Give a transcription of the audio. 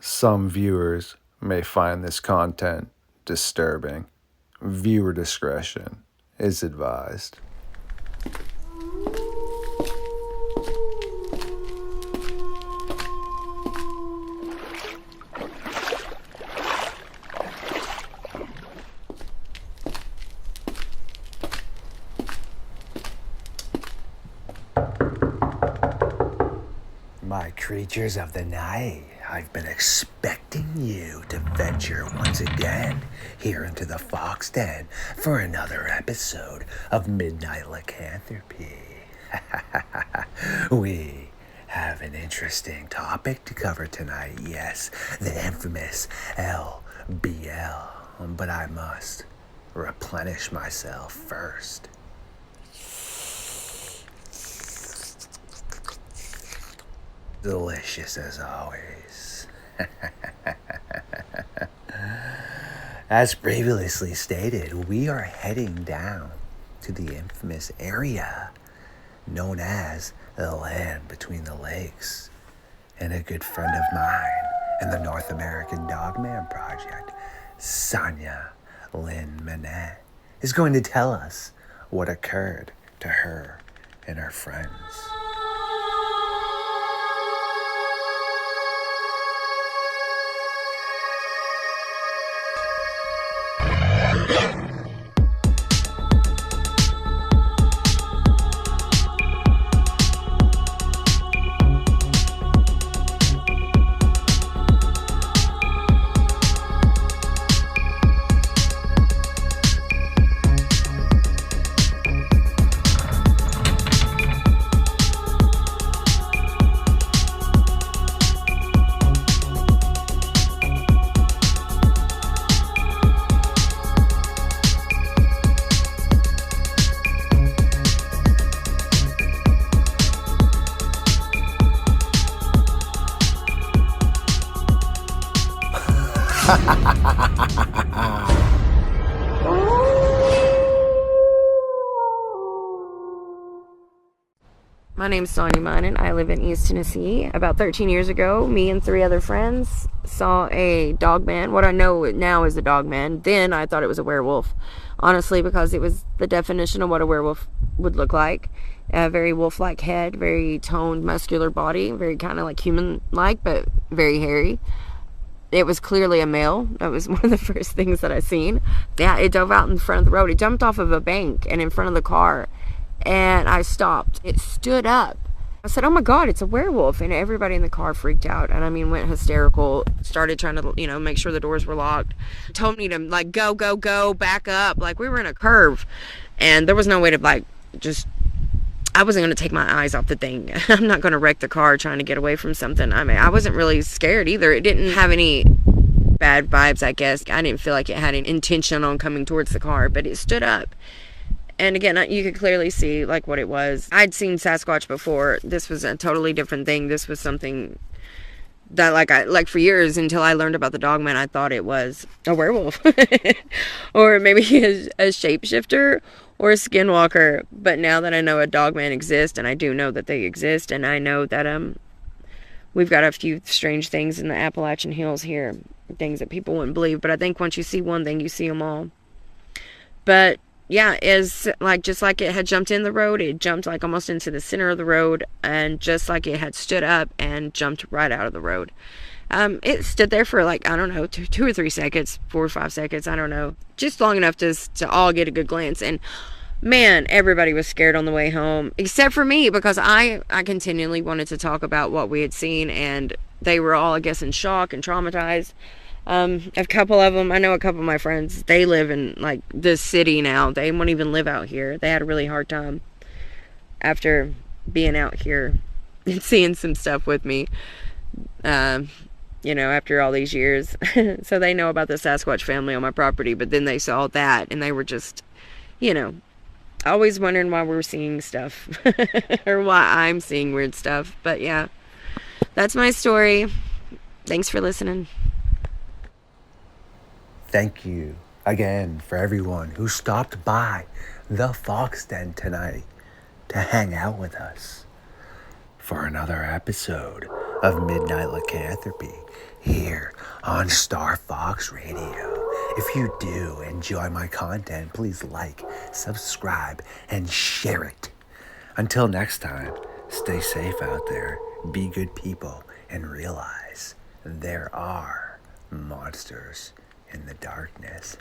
Some viewers may find this content disturbing. Viewer discretion is advised. My creatures of the night, I've been expecting you to venture once again here into the Fox Den for another episode of Midnight Lycanthropy. We have an interesting topic to cover tonight, yes, the infamous LBL, but I must replenish myself first. Delicious as always. As previously stated, we are heading down to the infamous area known as the land between the lakes. And a good friend of mine in the North American Dogman project, Sonya-Lynn Mynatt, is going to tell us what occurred to her and her friends. My name's Sonya-Lynn and I live in East Tennessee. About 13 years ago, me and 3 other friends saw a dogman. What I know now is a dogman. Then I thought it was a werewolf, honestly, because it was the definition of what a werewolf would look like. A very wolf-like head, very toned, muscular body, very kind of like human-like, but very hairy. It was clearly a male. That was one of the first things that I seen. Yeah, it dove out in front of the road. It jumped off of a bank and in front of the car. And I stopped. It stood up. I said, oh my God, it's a werewolf. And everybody in the car freaked out. And I mean, went hysterical. Started trying to, make sure the doors were locked. Told me to, go, back up. Like, we were in a curve. And there was no way to, I wasn't going to take my eyes off the thing. I'm not going to wreck the car trying to get away from something. I mean, I wasn't really scared either. It didn't have any bad vibes, I guess. I didn't feel like it had an intention on coming towards the car. But it stood up. And again, you could clearly see what it was. I'd seen Sasquatch before. This was a totally different thing. This was something that for years until I learned about the Dogman, I thought it was a werewolf or maybe a shapeshifter or a skinwalker. But now that I know a Dogman exists, and I do know that they exist, and I know that we've got a few strange things in the Appalachian Hills here, things that people wouldn't believe. But I think once you see one thing, you see them all. But yeah, just like it had jumped in the road, it jumped almost into the center of the road, and just like it had stood up and jumped right out of the road. It stood there for I don't know, 2 or 3 seconds, 4 or 5 seconds, I don't know, just long enough to all get a good glance. And man, everybody was scared on the way home, except for me, because I continually wanted to talk about what we had seen, and they were all, I guess, in shock and traumatized. A couple of them, I know a couple of my friends, they live in the city now. They won't even live out here. They had a really hard time after being out here and seeing some stuff with me, after all these years. So they know about the Sasquatch family on my property, but then they saw that and they were just, always wondering why we're seeing stuff or why I'm seeing weird stuff. But yeah, that's my story. Thanks for listening. Thank you again for everyone who stopped by the Fox Den tonight to hang out with us for another episode of Midnight Lycanthropy here on Star Fox Radio. If you do enjoy my content, please like, subscribe, and share it. Until next time, stay safe out there, be good people, and realize there are monsters in the darkness.